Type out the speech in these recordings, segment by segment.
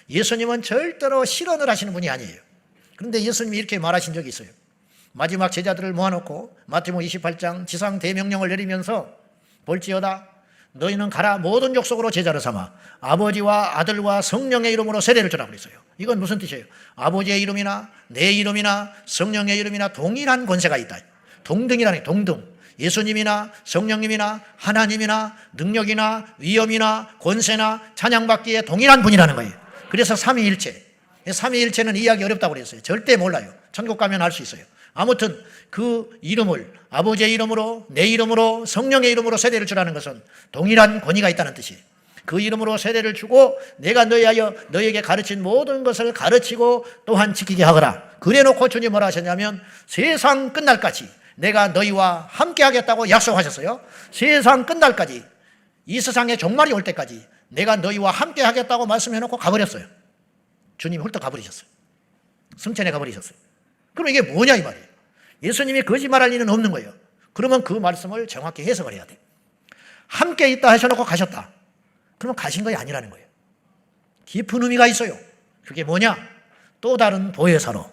예수님은 절대로 실언을 하시는 분이 아니에요. 그런데 예수님이 이렇게 말하신 적이 있어요. 마지막 제자들을 모아놓고 마태복음 28장 지상 대명령을 내리면서 볼지어다 너희는 가라 모든 족속으로 제자를 삼아 아버지와 아들과 성령의 이름으로 세례를 주라 그랬어요. 이건 무슨 뜻이에요? 아버지의 이름이나 내 이름이나 성령의 이름이나 동일한 권세가 있다. 동등이라는 동등. 예수님이나 성령님이나 하나님이나 능력이나 위엄이나 권세나 찬양받기에 동일한 분이라는 거예요. 그래서 삼위일체. 삼위일체는 이해하기 어렵다고 그랬어요. 절대 몰라요. 천국 가면 알 수 있어요. 아무튼 그 이름을 아버지의 이름으로 내 이름으로 성령의 이름으로 세례를 주라는 것은 동일한 권위가 있다는 뜻이에요. 그 이름으로 세례를 주고 내가 너희에게 가르친 모든 것을 가르치고 또한 지키게 하거라. 그래놓고 주님 뭐라 하셨냐면 세상 끝날까지 내가 너희와 함께 하겠다고 약속하셨어요. 세상 끝날까지 이 세상의 종말이 올 때까지 내가 너희와 함께 하겠다고 말씀해놓고 가버렸어요. 주님이 훌떡 가버리셨어요. 승천에 가버리셨어요. 그럼 이게 뭐냐 이 말이에요. 예수님이 거짓말할 리는 없는 거예요. 그러면 그 말씀을 정확히 해석을 해야 돼요. 함께 있다 하셔놓고 가셨다. 그러면 가신 것이 아니라는 거예요. 깊은 의미가 있어요. 그게 뭐냐? 또 다른 보혜사로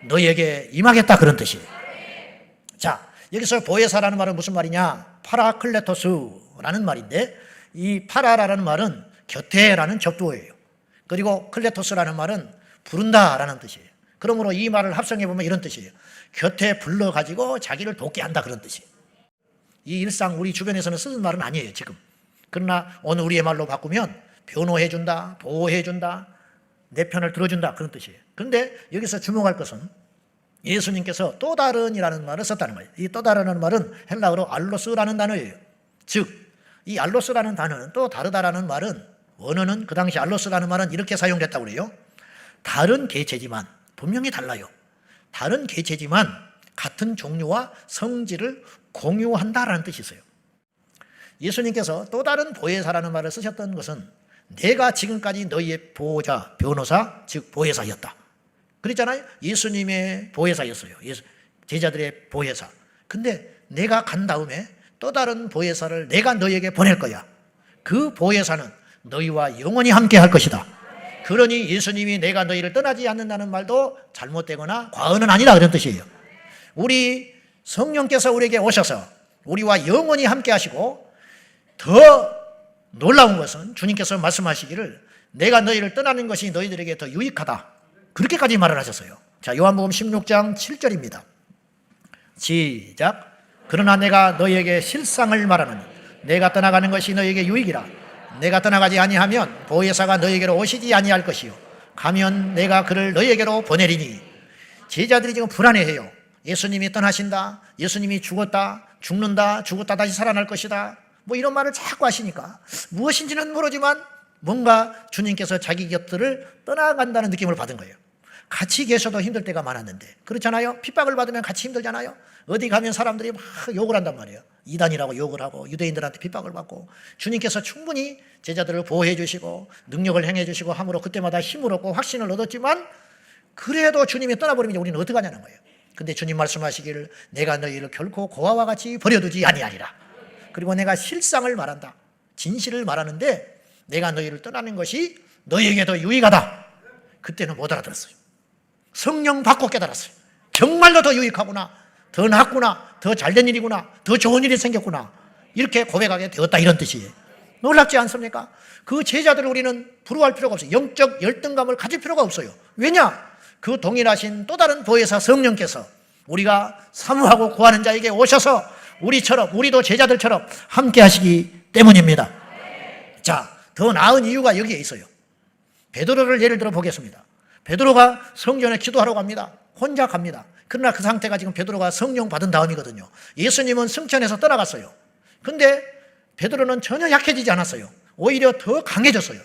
너희에게 임하겠다 그런 뜻이에요. 자, 여기서 보혜사라는 말은 무슨 말이냐? 파라클레토스라는 말인데 이 파라라는 말은 곁에라는 접두어예요. 그리고 클레토스라는 말은 부른다라는 뜻이에요. 그러므로 이 말을 합성해보면 이런 뜻이에요. 곁에 불러가지고 자기를 돕게 한다 그런 뜻이에요. 이 일상 우리 주변에서는 쓰는 말은 아니에요 지금. 그러나 오늘 우리의 말로 바꾸면 변호해준다, 보호해준다, 내 편을 들어준다 그런 뜻이에요. 그런데 여기서 주목할 것은 예수님께서 또 다른이라는 말을 썼다는 거예요. 이 또 다른이라는 말은 헬라어로 알로스라는 단어예요. 즉, 이 알로스라는 단어는 또 다르다라는 말은 원어는 그 당시 알로스라는 말은 이렇게 사용됐다고 그래요. 다른 개체지만 분명히 달라요. 다른 개체지만 같은 종류와 성질을 공유한다라는 뜻이 있어요. 예수님께서 또 다른 보혜사라는 말을 쓰셨던 것은 내가 지금까지 너희의 보호자, 변호사, 즉 보혜사였다. 그랬잖아요. 예수님의 보혜사였어요. 제자들의 보혜사. 근데 내가 간 다음에 또 다른 보혜사를 내가 너희에게 보낼 거야. 그 보혜사는 너희와 영원히 함께 할 것이다. 그러니 예수님이 내가 너희를 떠나지 않는다는 말도 잘못되거나 과언은 아니다 그런 뜻이에요. 우리 성령께서 우리에게 오셔서 우리와 영원히 함께 하시고 더 놀라운 것은 주님께서 말씀하시기를 내가 너희를 떠나는 것이 너희들에게 더 유익하다. 그렇게까지 말을 하셨어요. 자, 요한복음 16장 7절입니다. 시작. 그러나 내가 너희에게 실상을 말하노니 내가 떠나가는 것이 너희에게 유익이라. 내가 떠나가지 아니하면 보혜사가 너희에게로 오시지 아니할 것이요 가면 내가 그를 너희에게로 보내리니. 제자들이 지금 불안해해요. 예수님이 떠나신다, 예수님이 죽었다, 죽는다, 죽었다 다시 살아날 것이다, 뭐 이런 말을 자꾸 하시니까 무엇인지는 모르지만 뭔가 주님께서 자기 곁들을 떠나간다는 느낌을 받은 거예요. 같이 계셔도 힘들 때가 많았는데 그렇잖아요. 핍박을 받으면 같이 힘들잖아요. 어디 가면 사람들이 막 욕을 한단 말이에요. 이단이라고 욕을 하고 유대인들한테 핍박을 받고 주님께서 충분히 제자들을 보호해 주시고 능력을 행해 주시고 함으로 그때마다 힘을 얻고 확신을 얻었지만 그래도 주님이 떠나버리면 우리는 어떡하냐는 거예요. 근데 주님 말씀하시기를 내가 너희를 결코 고아와 같이 버려두지 아니하리라. 그리고 내가 실상을 말한다. 진실을 말하는데 내가 너희를 떠나는 것이 너희에게 더 유익하다. 그때는 못 알아들었어요. 성령 받고 깨달았어요. 정말로 더 유익하구나, 더 낫구나, 더 잘된 일이구나, 더 좋은 일이 생겼구나, 이렇게 고백하게 되었다 이런 뜻이에요. 놀랍지 않습니까? 그 제자들을 우리는 부러워할 필요가 없어요. 영적 열등감을 가질 필요가 없어요. 왜냐? 그 동일하신 또 다른 보혜사 성령께서 우리가 사모하고 구하는 자에게 오셔서 우리도 제자들처럼 함께 하시기 때문입니다. 자, 더 나은 이유가 여기에 있어요. 베드로를 예를 들어 보겠습니다. 베드로가 성전에 기도하러 갑니다. 혼자 갑니다. 그러나 그 상태가 지금 베드로가 성령 받은 다음이거든요. 예수님은 승천해서 떠나갔어요. 근데 베드로는 전혀 약해지지 않았어요. 오히려 더 강해졌어요.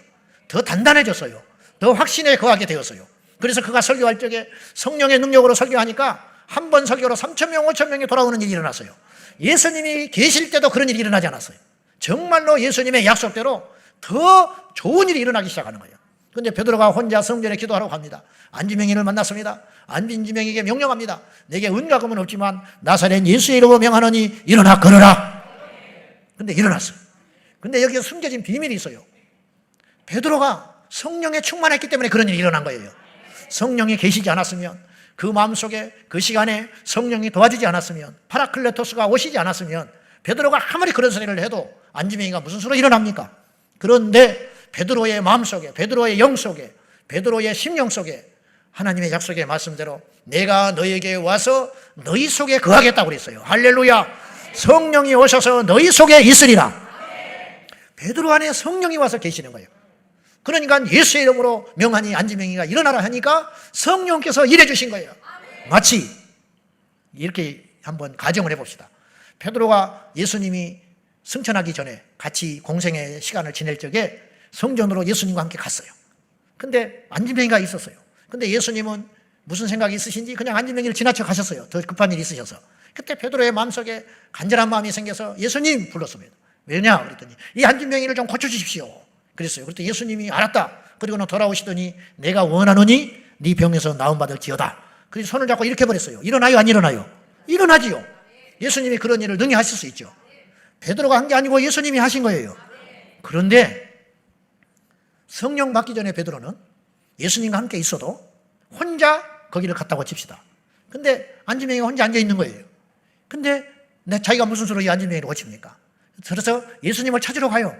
더 단단해졌어요. 더 확신에 거하게 되었어요. 그래서 그가 설교할 적에 성령의 능력으로 설교하니까 한 번 설교로 3,000명, 5,000명이 돌아오는 일이 일어났어요. 예수님이 계실 때도 그런 일이 일어나지 않았어요. 정말로 예수님의 약속대로 더 좋은 일이 일어나기 시작하는 거예요. 그런데 베드로가 혼자 성전에 기도하러 갑니다. 안지명이를 만났습니다. 안지명에게 명령합니다. 내게 은과금은 없지만 나사렛 예수의 이름으로 명하노니 일어나 걸어라. 근데 일어났어요. 근데 여기에 숨겨진 비밀이 있어요. 베드로가 성령에 충만했기 때문에 그런 일이 일어난 거예요. 성령이 계시지 않았으면, 그 마음속에 그 시간에 성령이 도와주지 않았으면, 파라클레토스가 오시지 않았으면 베드로가 아무리 그런 소리를 해도 안지맹이가 무슨 수로 일어납니까? 그런데 베드로의 마음속에, 베드로의 영 속에, 베드로의 심령 속에 하나님의 약속의 말씀대로 내가 너에게 와서 너희 속에 거하겠다고 그랬어요. 할렐루야. 성령이 오셔서 너희 속에 있으리라. 베드로 안에 성령이 와서 계시는 거예요. 그러니까 예수의 이름으로 명하니 안지명이가 일어나라 하니까 성령께서 일해 주신 거예요. 마치 이렇게 한번 가정을 해봅시다. 베드로가 예수님이 승천하기 전에 같이 공생의 시간을 지낼 적에 성전으로 예수님과 함께 갔어요. 근데 안지명이가 있었어요. 근데 예수님은 무슨 생각이 있으신지 그냥 안지명이를 지나쳐 가셨어요. 더 급한 일이 있으셔서. 그때 베드로의 마음속에 간절한 마음이 생겨서 예수님 불렀습니다. 왜냐 그랬더니 이 안지명이를 좀 고쳐주십시오 그랬어요. 그랬더니 예수님이 알았다. 그리고는 돌아오시더니 내가 원하노니 네 병에서 나음받을지어다. 그래서 손을 잡고 이렇게 버렸어요. 일어나요 안 일어나요? 일어나지요. 예수님이 그런 일을 능히 하실 수 있죠. 베드로가 한 게 아니고 예수님이 하신 거예요. 그런데 성령 받기 전에 베드로는 예수님과 함께 있어도 혼자 거기를 갔다고 칩시다. 근데 안지명이가 혼자 앉아 있는 거예요. 근데 자기가 무슨 수로 이 안지명이를 고칩니까? 그래서 예수님을 찾으러 가요.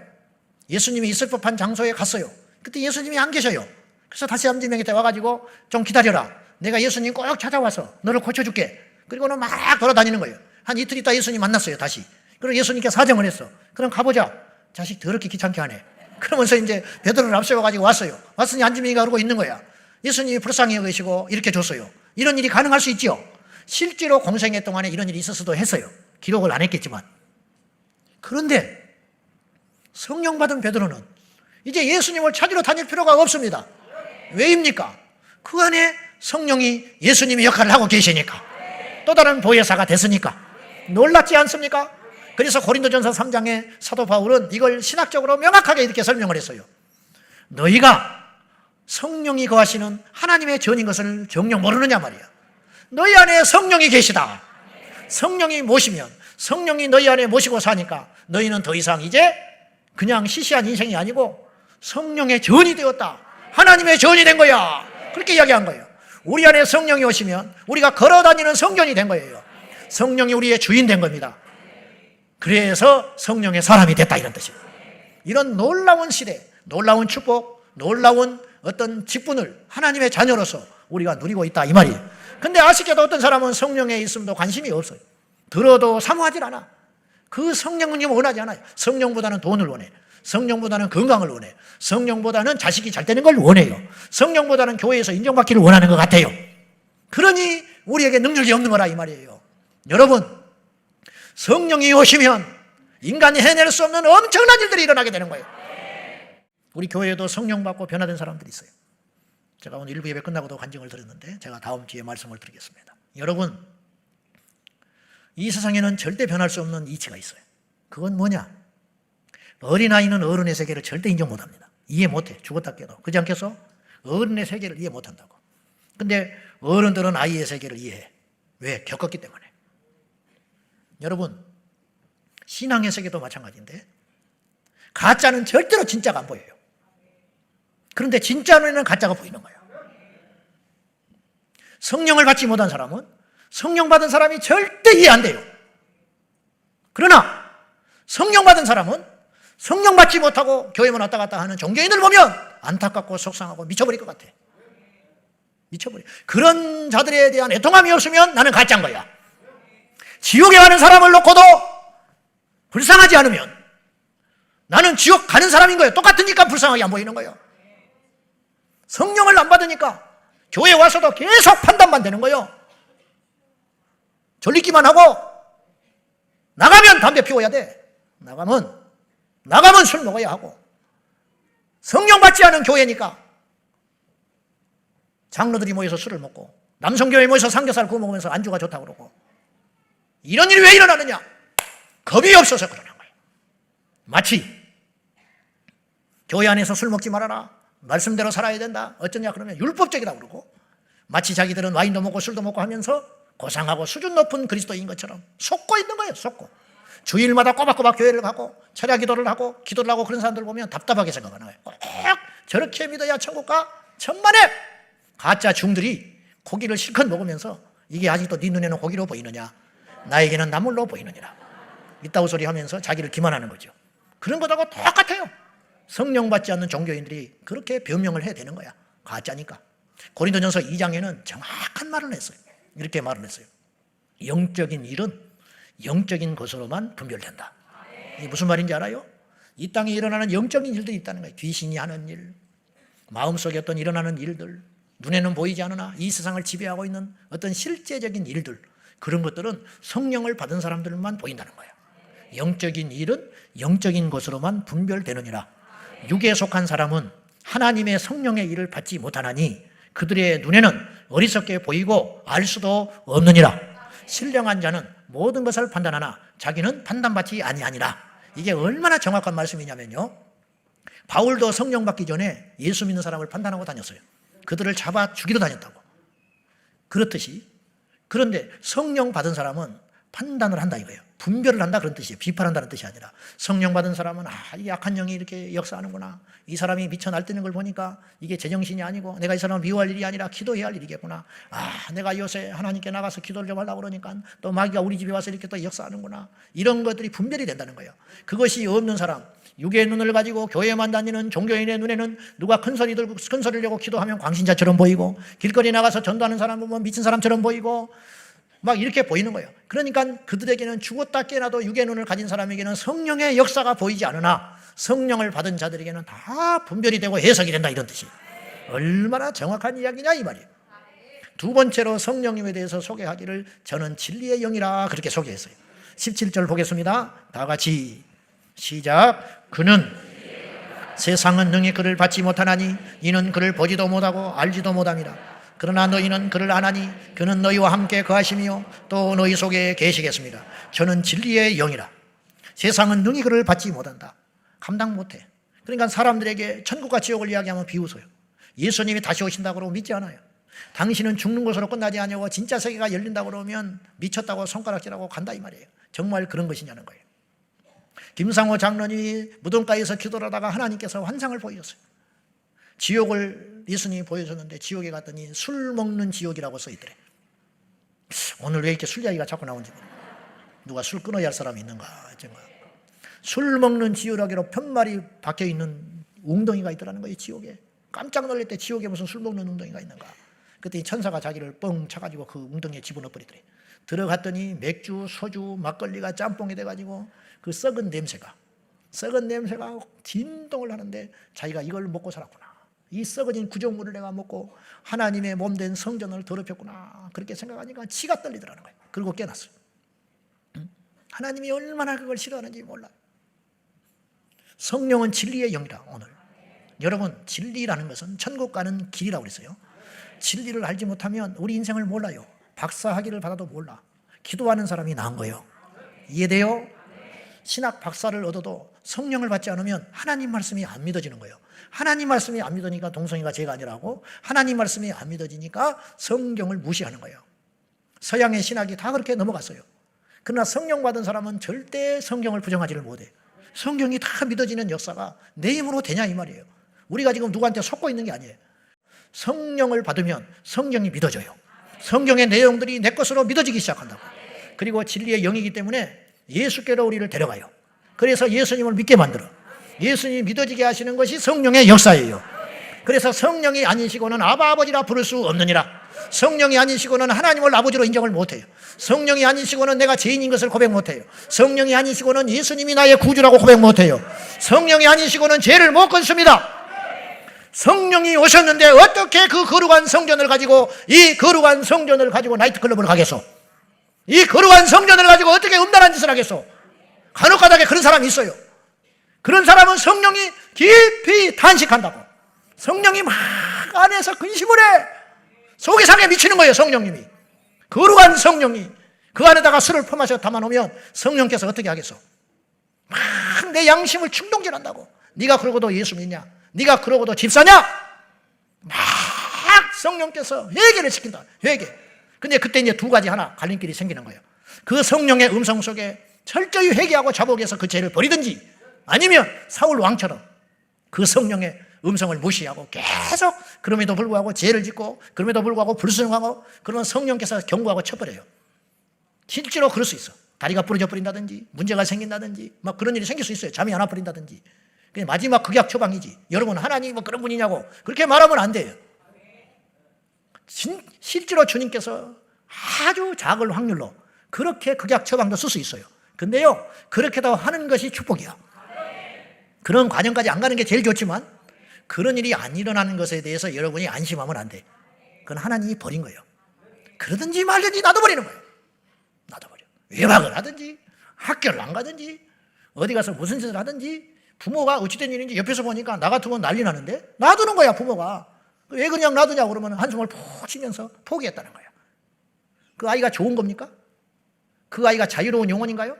예수님이 있을 법한 장소에 갔어요. 그때 예수님이 안 계셔요. 그래서 다시 안지명한테 와가지고 좀 기다려라. 내가 예수님 꼭 찾아와서 너를 고쳐줄게. 그리고는 막 돌아다니는 거예요. 한 이틀 있다 예수님 만났어요, 다시. 그리고 예수님께 사정을 했어. 그럼 가보자. 자식 더럽게 귀찮게 하네. 그러면서 이제 베드로를 앞세워가지고 왔어요. 왔으니 안지명이가 그러고 있는 거야. 예수님이 불쌍히 여기시고 이렇게 줬어요. 이런 일이 가능할 수 있죠. 실제로 공생애 동안에 이런 일이 있었어도 했어요. 기록을 안 했겠지만. 그런데 성령 받은 베드로는 이제 예수님을 찾으러 다닐 필요가 없습니다. 왜입니까? 그 안에 성령이 예수님의 역할을 하고 계시니까. 또 다른 보혜사가 됐으니까. 놀랍지 않습니까? 그래서 고린도전서 3장에 사도 바울은 이걸 신학적으로 명확하게 이렇게 설명을 했어요. 너희가 성령이 거하시는 하나님의 전인 것을 정녕 모르느냐 말이야. 너희 안에 성령이 계시다. 성령이 모시면 성령이 너희 안에 모시고 사니까 너희는 더 이상 이제 그냥 시시한 인생이 아니고 성령의 전이 되었다. 하나님의 전이 된 거야. 그렇게 이야기한 거예요. 우리 안에 성령이 오시면 우리가 걸어다니는 성전이 된 거예요. 성령이 우리의 주인 된 겁니다. 그래서 성령의 사람이 됐다 이런 뜻이에요. 이런 놀라운 시대, 놀라운 축복, 놀라운 어떤 직분을 하나님의 자녀로서 우리가 누리고 있다 이 말이에요. 근데 아쉽게도 어떤 사람은 성령에 있음도 관심이 없어요. 들어도 사모하질 않아. 그 성령은 원하지 않아요. 성령보다는 돈을 원해. 성령보다는 건강을 원해. 성령보다는 자식이 잘 되는 걸 원해요. 성령보다는 교회에서 인정받기를 원하는 것 같아요. 그러니 우리에게 능력이 없는 거라 이 말이에요. 여러분, 성령이 오시면 인간이 해낼 수 없는 엄청난 일들이 일어나게 되는 거예요. 우리 교회에도 성령 받고 변화된 사람들이 있어요. 제가 오늘 일부 예배 끝나고도 간증을 드렸는데 제가 다음 주에 말씀을 드리겠습니다. 여러분, 이 세상에는 절대 변할 수 없는 이치가 있어요. 그건 뭐냐? 어린아이는 어른의 세계를 절대 인정 못합니다. 이해 못해. 죽었다 깨도. 그렇지 않겠어? 어른의 세계를 이해 못한다고. 근데 어른들은 아이의 세계를 이해해. 왜? 겪었기 때문에. 여러분, 신앙의 세계도 마찬가지인데 가짜는 절대로 진짜가 안 보여요. 그런데 진짜 눈에는 가짜가 보이는 거예요. 성령을 받지 못한 사람은 성령 받은 사람이 절대 이해 안 돼요. 그러나 성령 받은 사람은 성령 받지 못하고 교회만 왔다 갔다 하는 종교인을 보면 안타깝고 속상하고 미쳐버릴 것 같아. 미쳐버려. 그런 자들에 대한 애통함이 없으면 나는 가짜인 거야. 지옥에 가는 사람을 놓고도 불쌍하지 않으면 나는 지옥 가는 사람인 거예요. 똑같으니까 불쌍하게 안 보이는 거예요. 성령을 안 받으니까 교회 와서도 계속 판단만 되는 거예요. 졸리기만 하고 나가면 담배 피워야 돼. 나가면 술 먹어야 하고. 성령 받지 않은 교회니까 장로들이 모여서 술을 먹고 남성교회 모여서 삼겹살 구워 먹으면서 안주가 좋다고 그러고. 이런 일이 왜 일어나느냐? 겁이 없어서 그러는 거예요. 마치 교회 안에서 술 먹지 말아라. 말씀대로 살아야 된다. 어쩌냐 그러면 율법적이라고 그러고, 마치 자기들은 와인도 먹고 술도 먹고 하면서 고상하고 수준 높은 그리스도인 것처럼 속고 있는 거예요. 속고. 주일마다 꼬박꼬박 교회를 가고 철야 기도를 하고 기도를 하고 그런 사람들 보면 답답하게 생각하는 거예요. 꼭 저렇게 믿어야 천국 가? 천만에! 가짜 중들이 고기를 실컷 먹으면서 이게 아직도 네 눈에는 고기로 보이느냐? 나에게는 나물로 보이느니라. 이따구 소리 하면서 자기를 기만하는 거죠. 그런 것하고 똑같아요. 성령 받지 않는 종교인들이 그렇게 변명을 해야 되는 거야. 가짜니까. 고린도전서 2장에는 정확한 말을 했어요. 이렇게 말을 했어요. 영적인 일은 영적인 것으로만 분별된다. 이게 무슨 말인지 알아요? 이 땅에 일어나는 영적인 일들이 있다는 거예요. 귀신이 하는 일, 마음속에 어떤 일어나는 일들, 눈에는 보이지 않으나 이 세상을 지배하고 있는 어떤 실제적인 일들, 그런 것들은 성령을 받은 사람들만 보인다는 거예요. 영적인 일은 영적인 것으로만 분별되느니라. 육에 속한 사람은 하나님의 성령의 일을 받지 못하나니 그들의 눈에는 어리석게 보이고 알 수도 없느니라. 신령한 자는 모든 것을 판단하나 자기는 판단받지 아니하니라. 이게 얼마나 정확한 말씀이냐면요, 바울도 성령 받기 전에 예수 믿는 사람을 판단하고 다녔어요. 그들을 잡아 죽이러 다녔다고. 그렇듯이, 그런데 성령 받은 사람은 판단을 한다 이거예요. 분별을 한다 그런 뜻이에요. 비판한다는 뜻이 아니라. 성령 받은 사람은 이 약한 영이 이렇게 역사하는구나. 이 사람이 미쳐 날뛰는 걸 보니까 이게 제정신이 아니고 내가 이 사람을 미워할 일이 아니라 기도해야 할 일이겠구나. 내가 요새 하나님께 나가서 기도를 좀 하려고 그러니까 또 마귀가 우리 집에 와서 이렇게 또 역사하는구나. 이런 것들이 분별이 된다는 거예요. 그것이 없는 사람, 육의 눈을 가지고 교회만 다니는 종교인의 눈에는 누가 큰 소리 들고 큰 소리를 내고 기도하면 광신자처럼 보이고, 길거리 나가서 전도하는 사람 보면 미친 사람처럼 보이고 막 이렇게 보이는 거예요. 그러니까 그들에게는 죽었다 깨어나도 육의 눈을 가진 사람에게는 성령의 역사가 보이지 않으나 성령을 받은 자들에게는 다 분별이 되고 해석이 된다, 이런 뜻이에요. 얼마나 정확한 이야기냐 이 말이에요. 두 번째로 성령님에 대해서 소개하기를 저는 진리의 영이라 그렇게 소개했어요. 17절 보겠습니다. 다 같이 시작. 그는 세상은 능히 그를 받지 못하나니 이는 그를 보지도 못하고 알지도 못함이라. 그러나 너희는 그를 아나니 그는 너희와 함께 거하시며 또 너희 속에 계시겠습니다. 저는 진리의 영이라. 세상은 능히 그를 받지 못한다. 감당 못해. 그러니까 사람들에게 천국과 지옥을 이야기하면 비웃어요. 예수님이 다시 오신다고 그러고 믿지 않아요. 당신은 죽는 것으로 끝나지 않냐고 진짜 세계가 열린다고 그러면 미쳤다고 손가락질하고 간다 이 말이에요. 정말 그런 것이냐는 거예요. 김상호 장로님이 무덤가에서 기도를 하다가 하나님께서 환상을 보여줬어요. 지옥을 예수님이 보여줬는데 지옥에 갔더니 술 먹는 지옥이라고 써있더래. 오늘 왜 이렇게 술 이야기가 자꾸 나오는지 모르겠어요. 누가 술 끊어야 할 사람이 있는가. 술 먹는 지옥이라고 편말이 박혀있는 웅덩이가 있더라는 거예요. 지옥에. 깜짝 놀랄 때 지옥에 무슨 술 먹는 웅덩이가 있는가. 그랬더니 천사가 자기를 뻥 차가지고 그 웅덩이에 집어넣어 버리더래. 들어갔더니 맥주, 소주, 막걸리가 짬뽕이 돼가지고 그 썩은 냄새가 진동을 하는데 자기가 이걸 먹고 살았구나. 이 썩어진 구조물을 내가 먹고 하나님의 몸된 성전을 더럽혔구나. 그렇게 생각하니까 치가 떨리더라는 거예요. 그리고 깨났어요. 하나님이 얼마나 그걸 싫어하는지 몰라. 성령은 진리의 영이다. 오늘 여러분, 진리라는 것은 천국 가는 길이라고 그랬어요. 진리를 알지 못하면 우리 인생을 몰라요. 박사학위를 받아도 몰라. 기도하는 사람이 나은 거예요. 이해돼요? 신학 박사를 얻어도 성령을 받지 않으면 하나님 말씀이 안 믿어지는 거예요. 하나님 말씀이 안 믿으니까 동성이가 죄가 아니라고, 하나님 말씀이 안 믿어지니까 성경을 무시하는 거예요. 서양의 신학이 다 그렇게 넘어갔어요. 그러나 성령 받은 사람은 절대 성경을 부정하지를 못해. 성경이 다 믿어지는 역사가 내 힘으로 되냐 이 말이에요. 우리가 지금 누구한테 속고 있는 게 아니에요. 성령을 받으면 성경이 믿어져요. 성경의 내용들이 내 것으로 믿어지기 시작한다고. 그리고 진리의 영이기 때문에 예수께로 우리를 데려가요. 그래서 예수님을 믿게 만들어. 예수님이 믿어지게 하시는 것이 성령의 역사예요. 그래서 성령이 아니시고는 아바 아버지라 부를 수 없느니라. 성령이 아니시고는 하나님을 아버지로 인정을 못해요. 성령이 아니시고는 내가 죄인인 것을 고백 못해요. 성령이 아니시고는 예수님이 나의 구주라고 고백 못해요. 성령이 아니시고는 죄를 못 끊습니다. 성령이 오셨는데 어떻게 그 거룩한 성전을 가지고 나이트클럽을 가겠소? 이 거룩한 성전을 가지고 어떻게 음란한 짓을 하겠소? 간혹가다가 그런 사람이 있어요. 그런 사람은 성령이 깊이 탄식한다고. 성령이 막 안에서 근심을 해. 속이 상해 미치는 거예요. 성령님이. 거룩한 성령이 그 안에다가 술을 퍼마셔 담아놓으면 성령께서 어떻게 하겠어? 막 내 양심을 충동질한다고. 네가 그러고도 예수 믿냐? 네가 그러고도 집사냐? 막 성령께서 회개를 시킨다. 회개. 근데 그때 이제 두 가지 하나 갈림길이 생기는 거예요. 그 성령의 음성 속에 철저히 회개하고 자복해서 그 죄를 버리든지, 아니면 사울 왕처럼 그 성령의 음성을 무시하고 계속 그럼에도 불구하고 죄를 짓고 그럼에도 불구하고 불순종하고 그러면 성령께서 경고하고 쳐버려요. 실제로 그럴 수 있어. 다리가 부러져 버린다든지 문제가 생긴다든지 막 그런 일이 생길 수 있어요. 잠이 안 와 버린다든지. 그게 마지막 극약 처방이지. 여러분 하나님 뭐 그런 분이냐고 그렇게 말하면 안 돼요. 실제로 주님께서 아주 작은 확률로 그렇게 극약 처방도 쓸 수 있어요. 근데요 그렇게도 하는 것이 축복이야. 그런 과정까지 안 가는 게 제일 좋지만 그런 일이 안 일어나는 것에 대해서 여러분이 안심하면 안 돼. 그건 하나님이 버린 거예요. 그러든지 말든지 놔둬버리는 거예요. 놔둬버려. 외박을 하든지 학교를 안 가든지 어디 가서 무슨 짓을 하든지 부모가 어찌된 일인지 옆에서 보니까 나 같으면 난리 나는데 놔두는 거야 부모가. 왜 그냥 놔두냐고 그러면 한숨을 푹 쉬면서 포기했다는 거야. 그 아이가 좋은 겁니까? 그 아이가 자유로운 영혼인가요?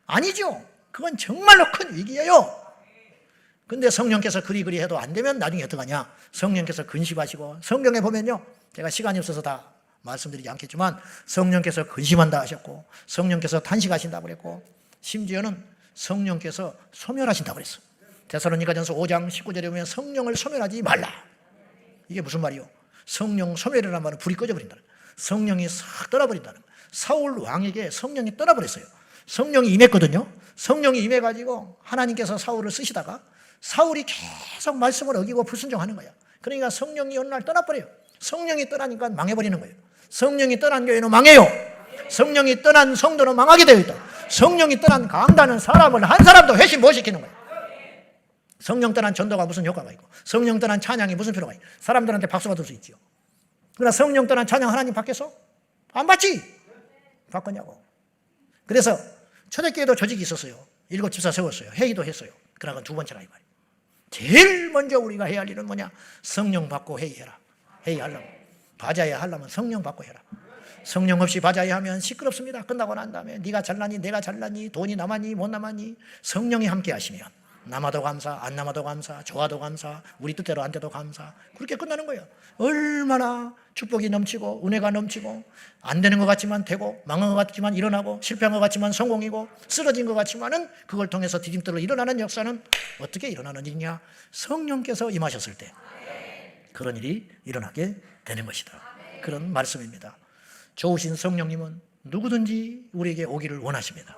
아니죠. 그건 정말로 큰 위기예요. 근데 성령께서 그리 해도 안 되면 나중에 어떡하냐? 성령께서 근심하시고 성경에 보면요. 제가 시간이 없어서 다 말씀드리지 않겠지만 성령께서 근심한다 하셨고 성령께서 탄식하신다고 그랬고 심지어는 성령께서 소멸하신다고 그랬어. 데살로니가전서 5장 19절에 보면 성령을 소멸하지 말라. 이게 무슨 말이요? 성령 소멸이라는 말은 불이 꺼져버린다는 거예요. 성령이 싹 떠나버린다는 거예요. 사울 왕에게 성령이 떠나버렸어요. 성령이 임했거든요. 성령이 임해가지고 하나님께서 사울을 쓰시다가 사울이 계속 말씀을 어기고 불순종하는 거야. 그러니까 성령이 어느 날 떠나버려요. 성령이 떠나니까 망해버리는 거예요. 성령이 떠난 교회는 망해요. 성령이 떠난 성도는 망하게 되어 있다. 성령이 떠난 강단은 사람을 한 사람도 회심 못 시키는 거예요. 성령 떠난 전도가 무슨 효과가 있고 성령 떠난 찬양이 무슨 필요가 있고 사람들한테 박수 받을 수 있죠. 그러나 성령 떠난 찬양 하나님 받겠어? 안 받지? 받겠냐고. 그래서 초대교회도 조직이 있었어요. 7 집사 세웠어요. 회의도 했어요. 그러나 두 번째라 이 말이에요. 제일 먼저 우리가 해야 할 일은 뭐냐? 성령 받고 회의해라. 회의하려면 바자회 하려면 성령 받고 해라. 성령 없이 바자회 하면 시끄럽습니다. 끝나고 난 다음에 네가 잘나니 내가 잘나니 돈이 남았니 못 남았니 성령이 함께 하시면 남아도 감사 안 남아도 감사 좋아도 감사 우리 뜻대로 안 돼도 감사 그렇게 끝나는 거예요. 얼마나 축복이 넘치고 은혜가 넘치고 안 되는 것 같지만 되고 망한 것 같지만 일어나고 실패한 것 같지만 성공이고 쓰러진 것 같지만은 그걸 통해서 디딤돌로 일어나는 역사는 어떻게 일어나는 일이냐? 성령께서 임하셨을 때 그런 일이 일어나게 되는 것이다. 그런 말씀입니다. 좋으신 성령님은 누구든지 우리에게 오기를 원하십니다.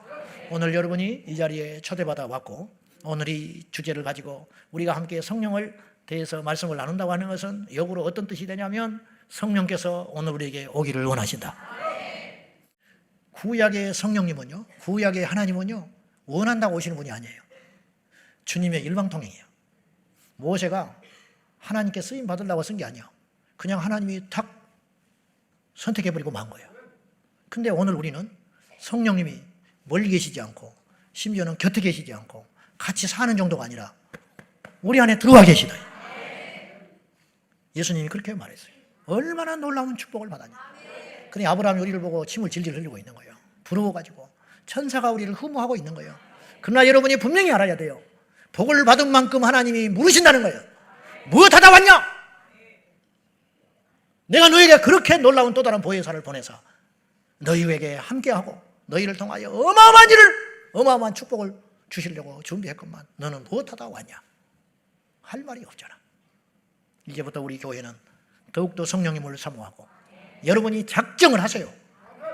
오늘 여러분이 이 자리에 초대받아 왔고 오늘 이 주제를 가지고 우리가 함께 성령을 대해서 말씀을 나눈다고 하는 것은 역으로 어떤 뜻이 되냐면 성령께서 오늘 우리에게 오기를 원하신다. 구약의 성령님은요, 구약의 하나님은요, 원한다고 오시는 분이 아니에요. 주님의 일방통행이에요. 모세가 하나님께 쓰임 받으려고 쓴 게 아니야. 그냥 하나님이 탁 선택해버리고 만 거예요. 근데 오늘 우리는 성령님이 멀리 계시지 않고 심지어는 곁에 계시지 않고 같이 사는 정도가 아니라 우리 안에 들어와 계시다. 예수님이 그렇게 말했어요. 얼마나 놀라운 축복을 받았냐. 그러니 아브라함이 우리를 보고 침을 질질 흘리고 있는 거예요. 부러워가지고 천사가 우리를 흠모하고 있는 거예요. 그러나 여러분이 분명히 알아야 돼요. 복을 받은 만큼 하나님이 물으신다는 거예요. 무엇하다 왔냐? 내가 너에게 그렇게 놀라운 또 다른 보혜사를 보내서 너희에게 함께하고 너희를 통하여 어마어마한 일을 어마어마한 축복을 주시려고 준비했건만 너는 무엇하다 왔냐? 할 말이 없잖아. 이제부터 우리 교회는 더욱더 성령님을 사모하고 여러분이 작정을 하세요.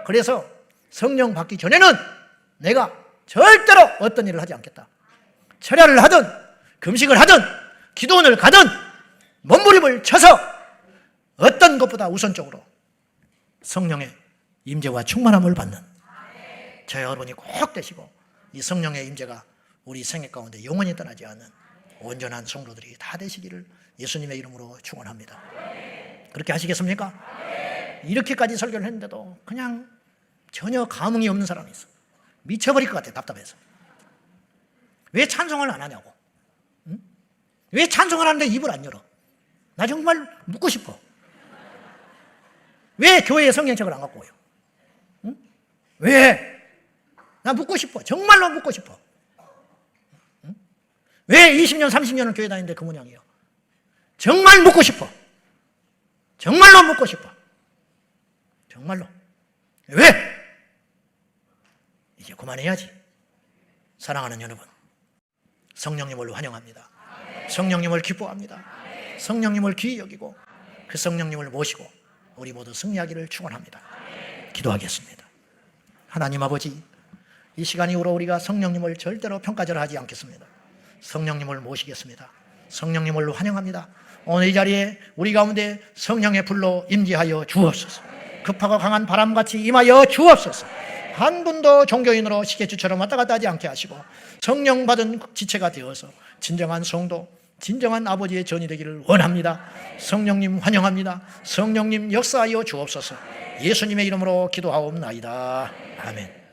그래서 성령 받기 전에는 내가 절대로 어떤 일을 하지 않겠다. 철야를 하든 금식을 하든 기도원을 가든 몸부림을 쳐서 어떤 것보다 우선적으로 성령의 임재와 충만함을 받는 저 여러분이 꼭 되시고 이 성령의 임재가 우리 생애 가운데 영원히 떠나지 않는 온전한 성도들이 다 되시기를 예수님의 이름으로 축원합니다. 그렇게 하시겠습니까? 이렇게까지 설교를 했는데도 그냥 전혀 감흥이 없는 사람이 있어. 미쳐버릴 것 같아. 답답해서. 왜 찬송을 안 하냐고. 응? 왜 찬송을 하는데 입을 안 열어? 나 정말 묻고 싶어. 왜 교회에 성경책을 안 갖고 오요? 응? 왜? 나 묻고 싶어. 정말로 묻고 싶어. 응? 왜 20년, 30년을 교회 다니는데 그 모양이에요? 정말 묻고 싶어. 정말로 묻고 싶어. 정말로. 왜? 이제 그만해야지. 사랑하는 여러분, 성령님을 환영합니다. 성령님을 기뻐합니다. 성령님을 귀히 여기고 그 성령님을 모시고 우리 모두 승리하기를 축원합니다. 기도하겠습니다. 하나님 아버지, 이 시간 이후로 우리가 성령님을 절대로 평가절하하지 않겠습니다. 성령님을 모시겠습니다. 성령님을 환영합니다. 오늘 이 자리에 우리 가운데 성령의 불로 임재하여 주옵소서. 급하고 강한 바람같이 임하여 주옵소서. 한 분도 종교인으로 시계추처럼 왔다 갔다 하지 않게 하시고 성령 받은 지체가 되어서 진정한 성도, 진정한 아버지의 전이 되기를 원합니다. 성령님 환영합니다. 성령님 역사하여 주옵소서. 예수님의 이름으로 기도하옵나이다. 아멘.